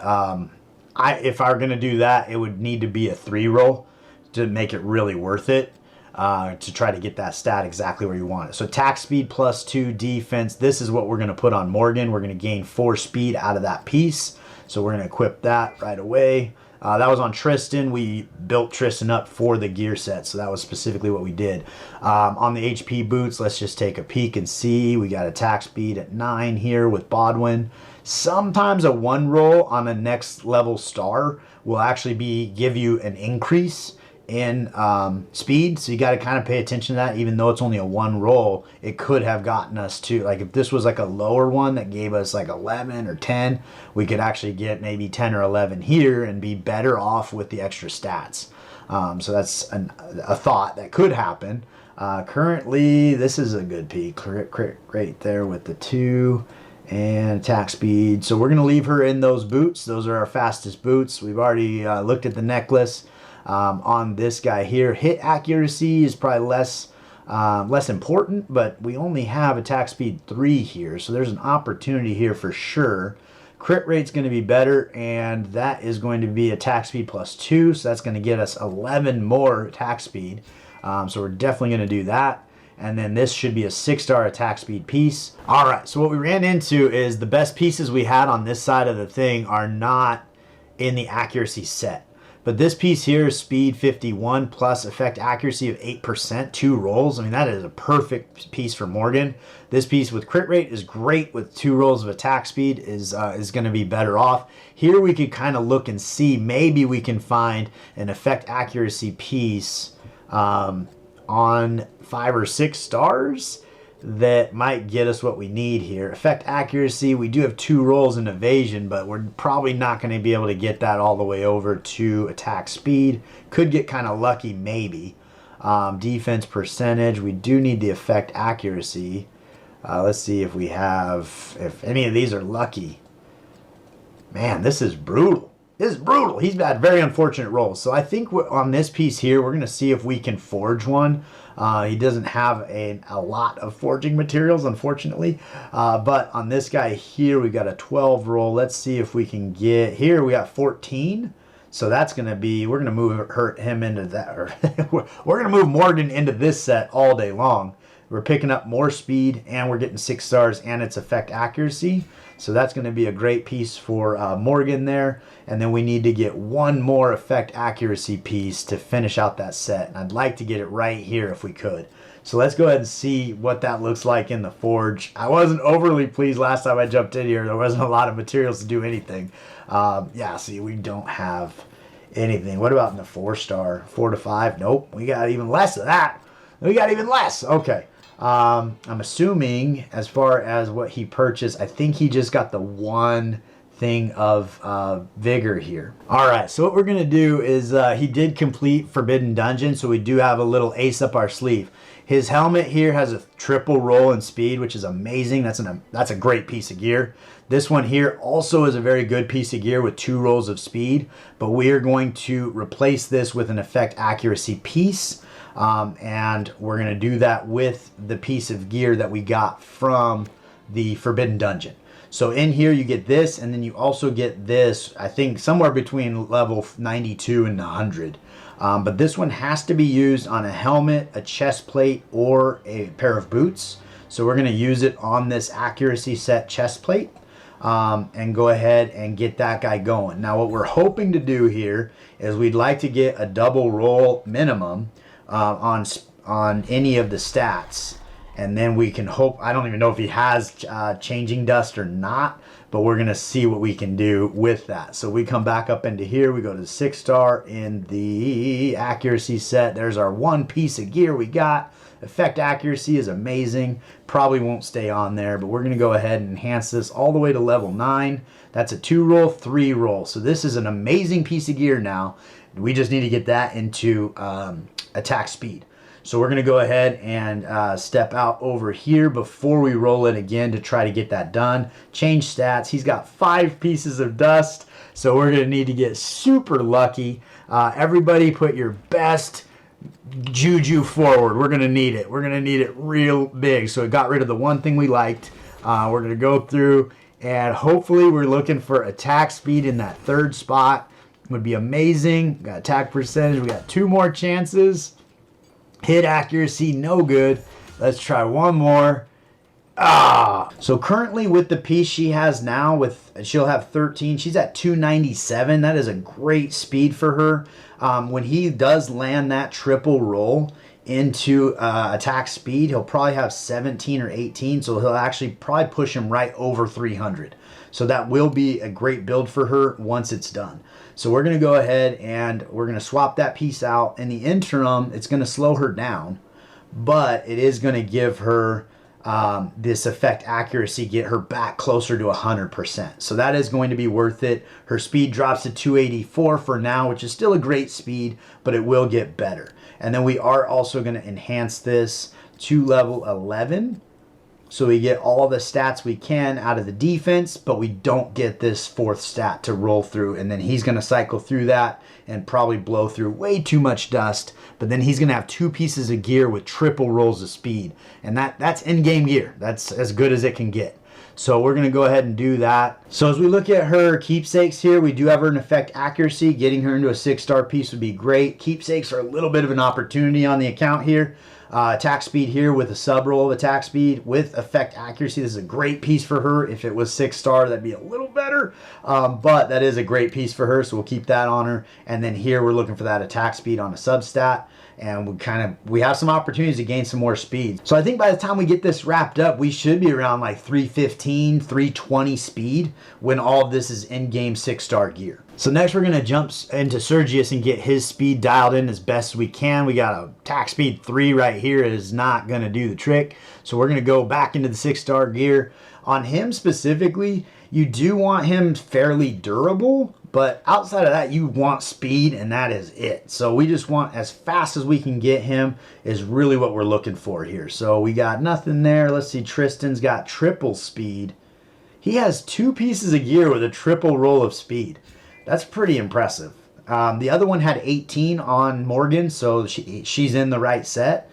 if I were going to do that, it would need to be a 3 roll to make it really worth it to try to get that stat exactly where you want it. So attack speed plus 2 defense. This is what we're going to put on Morgan. We're going to gain 4 speed out of that piece. So we're going to equip that right away. That was on Tristan. We built Tristan up for the gear set, so that was specifically what we did. On the HP boots, let's just take a peek and see. We got attack speed at 9 here with Bodwin. Sometimes a 1 roll on a next level star will actually give you an increase in speed, so you got to kind of pay attention to that. Even though it's only a 1 roll, it could have gotten us to, like, if this was like a lower one that gave us like 11 or 10, we could actually get maybe 10 or 11 here and be better off with the extra stats. So that's a thought that could happen. Currently, this is a good peak. Crit right there with the 2 and attack speed. So we're going to leave her in those boots. Those are our fastest boots. We've already looked at the necklace on this guy here. Hit accuracy is probably less important, but we only have attack speed 3 here. So there's an opportunity here for sure. Crit rate's going to be better, and that is going to be attack speed plus 2. So that's going to get us 11 more attack speed. So we're definitely going to do that. And then this should be a 6-star attack speed piece. All right, so what we ran into is the best pieces we had on this side of the thing are not in the accuracy set. But this piece here is speed 51 plus effect accuracy of 8%, 2 rolls. I mean, that is a perfect piece for Morgan. This piece with crit rate is great. With 2 rolls of attack speed is going to be better off. Here we could kind of look and see, maybe we can find an effect accuracy piece on 5 or 6 stars that might get us what we need here. Effect accuracy, we do have 2 rolls in evasion, but we're probably not going to be able to get that all the way over to attack speed. Could get kind of lucky, maybe. Defense percentage, we do need the effect accuracy. Let's see if we have, if any of these are lucky. Man, this is brutal. This is brutal. He's had very unfortunate rolls. So I think on this piece here, we're going to see if we can forge one. He doesn't have a lot of forging materials, unfortunately. But on this guy here, we got a 12 roll. Let's see if we can get, here we got 14. So that's going to be, we're going to move him into that. Or we're going to move Morgan into this set all day long. We're picking up more speed, and we're getting 6 stars and its effect accuracy. So that's going to be a great piece for Morgan there. And then we need to get 1 more effect accuracy piece to finish out that set. And I'd like to get it right here if we could. So let's go ahead and see what that looks like in the forge. I wasn't overly pleased last time I jumped in here. There wasn't a lot of materials to do anything. Yeah, see, we don't have anything. What about in the 4-star? 4 to 5? Nope. We got even less of that. We got even less. Okay. I'm assuming as far as what he purchased, I think he just got the 1 thing of vigor here. All right, so what we're going to do is he did complete Forbidden Dungeon, so we do have a little ace up our sleeve. His helmet here has a triple roll in speed, which is amazing. That's a great piece of gear. This one here also is a very good piece of gear with 2 rolls of speed, but we are going to replace this with an effect accuracy piece. And we're going to do that with the piece of gear that we got from the Forbidden Dungeon. So in here you get this, and then you also get this, I think somewhere between level 92 and 100. But this one has to be used on a helmet, a chest plate, or a pair of boots. So we're going to use it on this accuracy set chest plate. And go ahead and get that guy going. Now what we're hoping to do here is we'd like to get a double roll minimum on any of the stats, and then we can hope, I don't even know if he has changing dust or not, but we're gonna see what we can do with that. So we come back up into here, we go to the 6-star in the accuracy set. There's our 1 piece of gear we got. Effect accuracy is amazing. Probably won't stay on there, but we're gonna go ahead and enhance this all the way to level 9. That's a 2 roll, 3 roll. So this is an amazing piece of gear now. We just need to get that into attack speed. So we're going to go ahead and step out over here before we roll it again to try to get that done. Change stats. He's got 5 pieces of dust, so we're going to need to get super lucky. Everybody put your best juju forward. We're going to need it. We're going to need it real big. So it got rid of the 1 thing we liked. We're going to go through, and hopefully we're looking for attack speed in that 3rd spot. Would be amazing. Got attack percentage. We got 2 more chances. Hit accuracy, no good. Let's try 1 more. So currently with the piece she has now, she'll have 13. She's at 297. That is a great speed for her. When he does land that triple roll into attack speed, he'll probably have 17 or 18. So he'll actually probably push him right over 300. So that will be a great build for her once it's done. So we're going to go ahead and we're going to swap that piece out. In the interim, it's going to slow her down, but it is going to give her this effect accuracy get her back closer to 100%. So that is going to be worth it. Her speed drops to 284 for now, which is still a great speed, but it will get better. And then we are also going to enhance this to level 11. So we get all the stats we can out of the defense, but we don't get this fourth stat to roll through. And then he's going to cycle through that and probably blow through way too much dust. But then he's going to have 2 pieces of gear with triple rolls of speed. And that's in-game gear. That's as good as it can get. So we're going to go ahead and do that. So as we look at her keepsakes here, we do have her in effect accuracy. Getting her into a 6-star piece would be great. Keepsakes are a little bit of an opportunity on the account here. Attack speed here with a sub roll of attack speed with effect accuracy. This is a great piece for her. If it was 6-star, that'd be a little better. But that is a great piece for her, so we'll keep that on her. And then here we're looking for that attack speed on a sub stat. And we have some opportunities to gain some more speed. So I think by the time we get this wrapped up, we should be around like 315, 320 speed when all of this is in-game 6-star gear. So next we're going to jump into Sergius and get his speed dialed in as best as we can. We got a attack speed 3 right here. It is not going to do the trick. So we're going to go back into the 6-star gear. On him specifically, you do want him fairly durable, but outside of that, you want speed, and that is it. So we just want as fast as we can get him is really what we're looking for here. So we got nothing there. Let's see, Tristan's got triple speed. He has 2 pieces of gear with a triple roll of speed. That's pretty impressive. The other one had 18 on Morgan, so she's in the right set.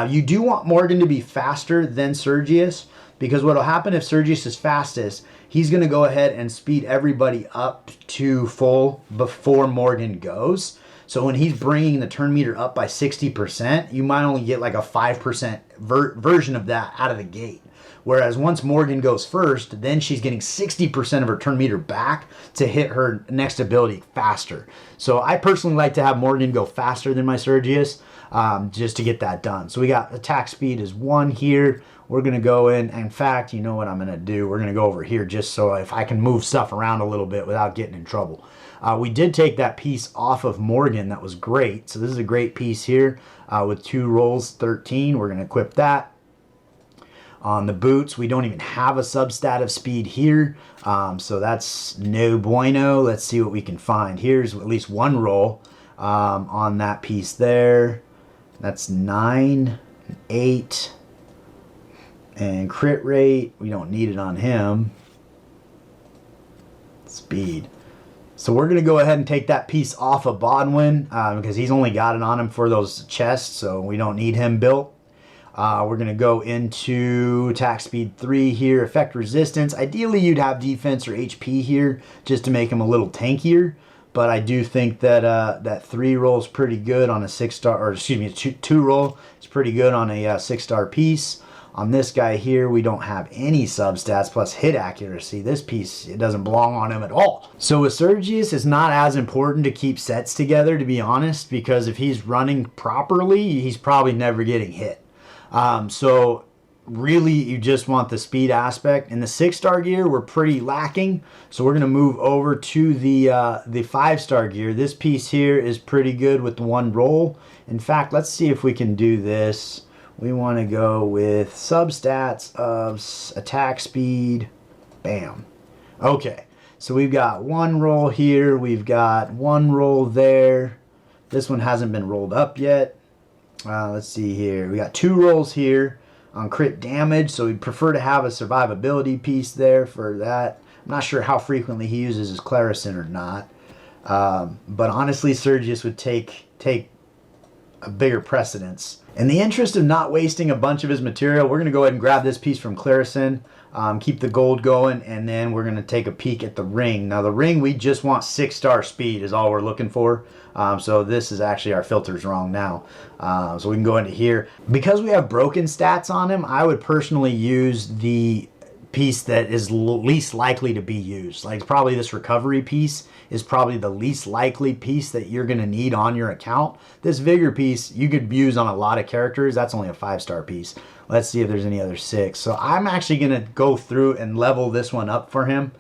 You do want Morgan to be faster than Sergius, because what will happen if Sergius is fastest, he's going to go ahead and speed everybody up to full before Morgan goes. So when he's bringing the turn meter up by 60%, you might only get like a 5% version of that out of the gate. Whereas once Morgan goes first, then she's getting 60% of her turn meter back to hit her next ability faster. So I personally like to have Morgan go faster than my Sergius, just to get that done. So we got attack speed is 1 here. We're going to go in fact, you know what I'm going to do? We're going to go over here just so if I can move stuff around a little bit without getting in trouble. We did take that piece off of Morgan. That was great. So this is a great piece here with 2 rolls, 13. We're going to equip that. On the boots, we don't even have a substat of speed here, so that's no bueno. Let's see what we can find. Here's at least 1 roll on that piece there. That's 9, 8, and crit rate. We don't need it on him. Speed. So we're going to go ahead and take that piece off of Bodwin because he's only got it on him for those chests, so we don't need him built. We're going to go into attack speed 3 here, effect resistance. Ideally, you'd have defense or HP here just to make him a little tankier. But I do think that that 3 roll is pretty good on a 6-star, or excuse me, 2 roll is pretty good on a 6-star piece. On this guy here, we don't have any substats plus hit accuracy. This piece, it doesn't belong on him at all. So with Sergius, it's not as important to keep sets together, to be honest, because if he's running properly, he's probably never getting hit. So really you just want the speed aspect. In the 6-star gear, we're pretty lacking. So we're going to move over to the 5-star gear. This piece here is pretty good with the 1 roll. In fact, let's see if we can do this. We want to go with substats of attack speed. Bam. Okay. So we've got 1 roll here. We've got 1 roll there. This one hasn't been rolled up yet. Let's see here. We got 2 rolls here on crit damage, so we'd prefer to have a survivability piece there for that. I'm not sure how frequently he uses his Clarison or not, but honestly, Sergius would take a bigger precedence. In the interest of not wasting a bunch of his material, we're going to go ahead and grab this piece from Clarison, keep the gold going, and then we're going to take a peek at the ring. Now, the ring, we just want 6-star speed is all we're looking for. So this is actually, our filter's wrong now. So we can go into here. Because we have broken stats on him, I would personally use the piece that is least likely to be used. Like probably this recovery piece is probably the least likely piece that you're going to need on your account. This vigor piece you could use on a lot of characters. That's only a 5-star piece. Let's see if there's any other 6. So I'm actually going to go through and level this one up for him,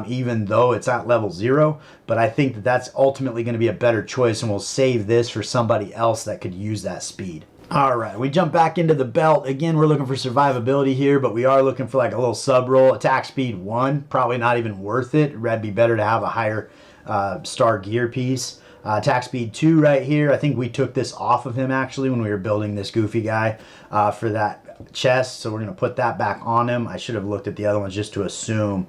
even though it's at level 0. But I think that that's ultimately going to be a better choice, and we'll save this for somebody else that could use that speed. All right, we jump back into the belt. Again, we're looking for survivability here, but we are looking for like a little sub roll. Attack speed 1, probably not even worth it. It'd be better to have a higher star gear piece. Attack speed 2 right here. I think we took this off of him actually when we were building this goofy guy for that chest. So we're going to put that back on him. I should have looked at the other ones just to assume.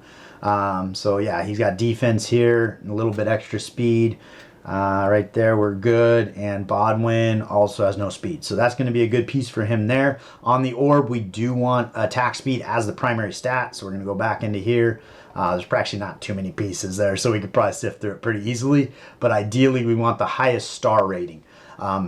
So yeah, he's got defense here, a little bit extra speed. Right there, we're good. And Bodwin also has no speed. So that's going to be a good piece for him there. On the orb, we do want attack speed as the primary stat. So we're going to go back into here. There's actually not too many pieces there, so we could probably sift through it pretty easily. But ideally, we want the highest star rating.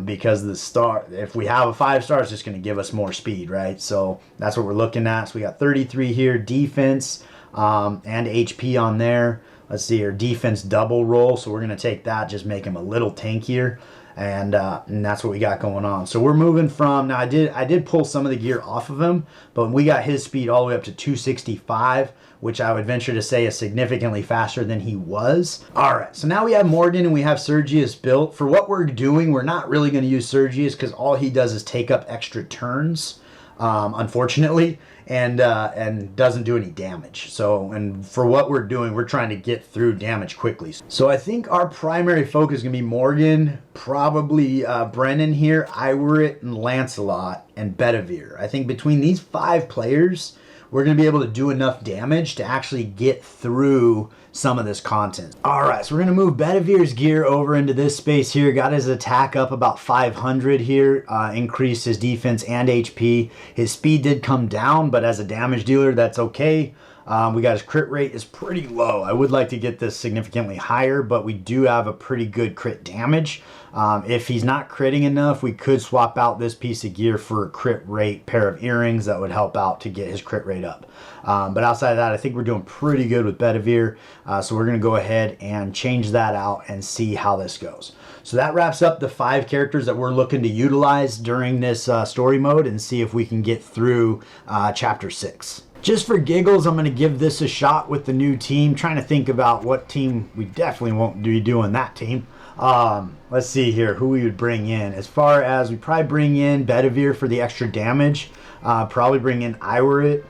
Because the star, if we have a 5-star, it's just going to give us more speed, right? So that's what we're looking at. So we got 33 here, defense and HP on there. Let's see here, defense double roll. So we're going to take that, just make him a little tankier. And that's what we got going on. So we're moving from, now I did pull some of the gear off of him, but we got his speed all the way up to 265, which I would venture to say is significantly faster than he was. All right, so now we have Morgan and we have Sergius built. For what we're doing, we're not really going to use Sergius because all he does is take up extra turns, unfortunately, and doesn't do any damage. So, and for what we're doing, we're trying to get through damage quickly. So I think our primary focus is going to be Morgan, probably Brennan here, Iwrit, and Lancelot, and Bedivere. I think between these 5 players, we're going to be able to do enough damage to actually get through some of this content. All right, so we're going to move Bedivere's gear over into this space here. Got his attack up about 500 here, increased his defense and HP. His speed did come down, but as a damage dealer, that's okay. We got his crit rate is pretty low. I would like to get this significantly higher, but we do have a pretty good crit damage. If he's not critting enough, we could swap out this piece of gear for a crit rate pair of earrings that would help out to get his crit rate up. But outside of that, I think we're doing pretty good with Bedivere. So we're going to go ahead and change that out and see how this goes. So that wraps up the 5 characters that we're looking to utilize during this story mode and see if we can get through chapter 6. Just for giggles, I'm going to give this a shot with the new team. Trying to think about what team we definitely won't be doing that team. Let's see here who we would bring in. As far as we probably bring in Bedivere for the extra damage. Probably bring in Iwrit.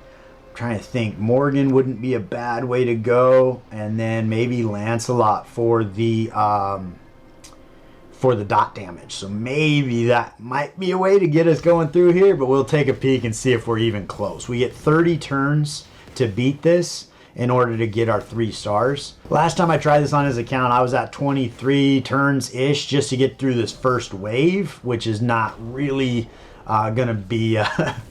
Trying to think, Morgan wouldn't be a bad way to go. And then maybe Lancelot for the dot damage. So maybe that might be a way to get us going through here, but we'll take a peek and see if we're even close. We get 30 turns to beat this in order to get our 3 stars. Last time I tried this on his account, I was at 23 turns-ish just to get through this first wave, which is not really going to be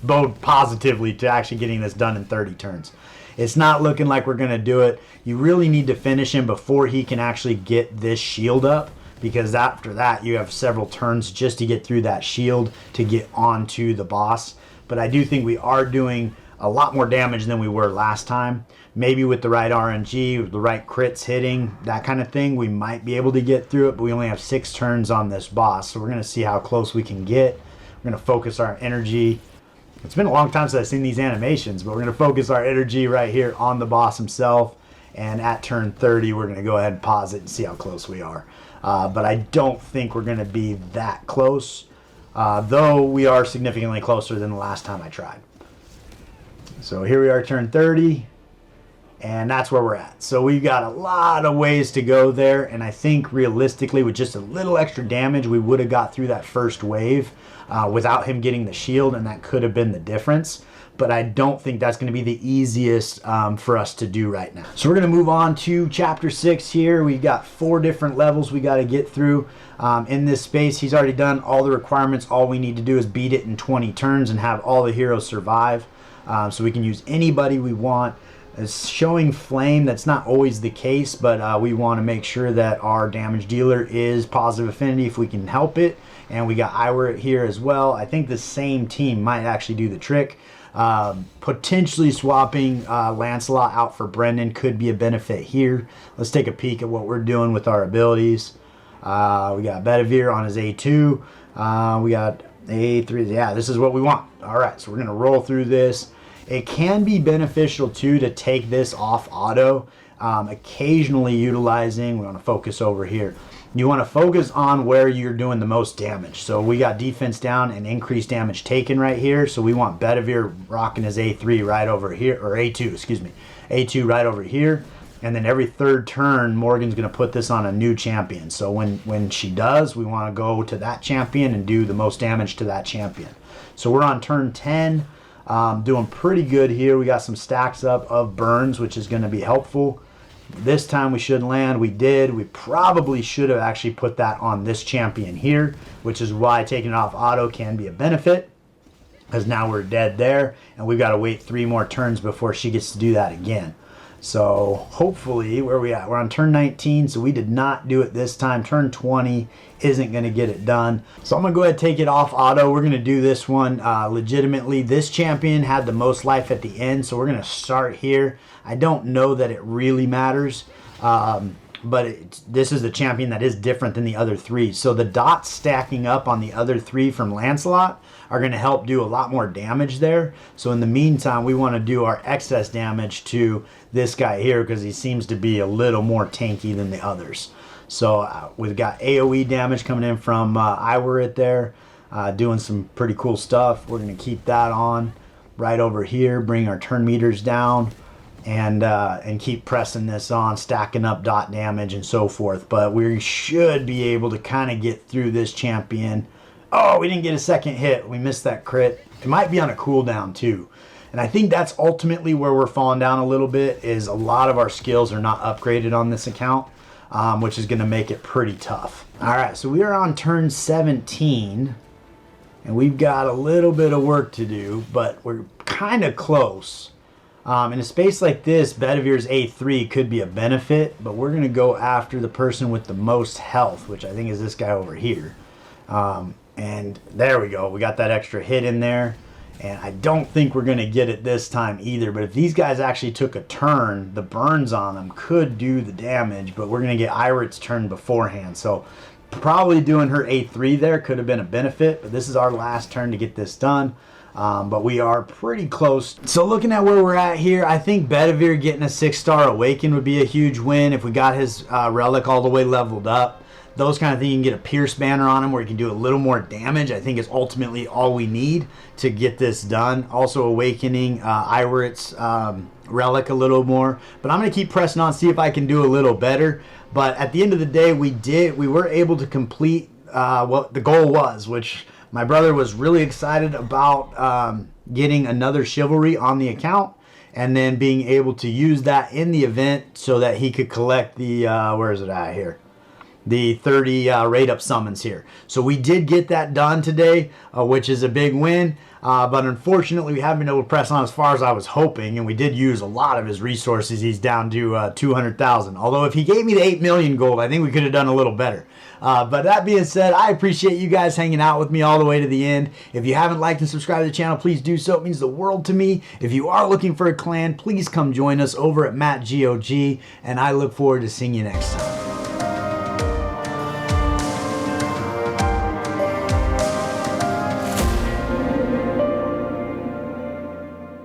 bode positively to actually getting this done in 30 turns. It's not looking like we're going to do it. You really need to finish him before he can actually get this shield up, because after that you have several turns just to get through that shield to get onto the boss. But I do think we are doing a lot more damage than we were last time. Maybe with the right RNG, with the right crits hitting, that kind of thing, we might be able to get through it, but we only have 6 turns on this boss, so we're going to see how close we can get. We're going to focus our energy. It's been a long time since I've seen these animations, but we're going to focus our energy right here on the boss himself, and at turn 30, we're going to go ahead and pause it and see how close we are. But I don't think we're going to be that close, though we are significantly closer than the last time I tried. So here we are, turn 30, and that's where we're at. So we've got a lot of ways to go there, and I think realistically with just a little extra damage, we would have got through that first wave without him getting the shield, and that could have been the difference. But I don't think that's going to be the easiest for us to do right now. So we're going to move on to chapter 6 here. We've got 4 different levels we got to get through in this space. He's already done all the requirements. All we need to do is beat it in 20 turns and have all the heroes survive. So we can use anybody we want. It's showing flame. That's not always the case, but we want to make sure that our damage dealer is positive affinity if we can help it. And we got Iwrit here as well. I think the same team might actually do the trick. Potentially swapping Lancelot out for Brendan could be a benefit here. Let's take a peek at what we're doing with our abilities. We got Bedivere on his A2. We got A3. Yeah, this is what we want. All right, so we're going to roll through this. It can be beneficial too to take this off auto occasionally utilizing, we want to focus over here. You want to focus on where you're doing the most damage. So we got defense down and increased damage taken right here. So we want Bedivere rocking his A3 right over here, or A2, excuse me, A2 right over here. And then every third turn, Morgan's going to put this on a new champion. So when she does, we want to go to that champion and do the most damage to that champion. So we're on turn 10, doing pretty good here. We got some stacks up of burns, which is going to be helpful. This time we should land. We did. We probably should have actually put that on this champion here, which is why taking it off auto can be a benefit, because now we're dead there, and we've got to wait 3 more turns before she gets to do that again. So hopefully, where are we at? We're on turn 19, so we did not do it this time. Turn 20 isn't going to get it done. So I'm going to go ahead and take it off auto. We're going to do this one legitimately. This champion had the most life at the end, so we're going to start here. I don't know that it really matters, but this is the champion that is different than the other 3. So the dots stacking up on the other 3 from Lancelot are going to help do a lot more damage there. So in the meantime, we want to do our excess damage to this guy here because he seems to be a little more tanky than the others. So we've got AoE damage coming in from Iwarit there, doing some pretty cool stuff. We're going to keep that on right over here, bring our turn meters down, and keep pressing this on, stacking up dot damage and so forth. But we should be able to kind of get through this champion. Oh, we didn't get a second hit. We missed that crit. It might be on a cooldown too. And I think that's ultimately where we're falling down a little bit, is a lot of our skills are not upgraded on this account, which is going to make it pretty tough. All right, so we are on turn 17, and we've got a little bit of work to do, but we're kind of close. In a space like this, Bedivere's A3 could be a benefit, but we're going to go after the person with the most health, which I think is this guy over here. And there we go. We got that extra hit in there. And I don't think we're going to get it this time either. But if these guys actually took a turn, the burns on them could do the damage. But we're going to get Irit's turn beforehand. So probably doing her A3 there could have been a benefit. But this is our last turn to get this done. But we are pretty close. So looking at where we're at here, I think Bedivere getting a 6-star Awaken would be a huge win if we got his relic all the way leveled up. Those kind of things. You can get a Pierce banner on him where you can do a little more damage. I think is ultimately all we need to get this done. Also awakening Iwarit's relic a little more. But I'm going to keep pressing on, see if I can do a little better. But at the end of the day, we were able to complete what the goal was, which my brother was really excited about, getting another chivalry on the account and then being able to use that in the event so that he could collect the, where is it at here? The 30 rate up summons here. So we did get that done today, which is a big win. But unfortunately, we haven't been able to press on as far as I was hoping, and we did use a lot of his resources. He's down to 200,000. Although if he gave me the 8 million gold, I think we could have done a little better. But that being said, I appreciate you guys hanging out with me all the way to the end. If you haven't liked and subscribed to the channel, please do so. It means the world to me. If you are looking for a clan, please come join us over at MikeGoG, and I look forward to seeing you next time.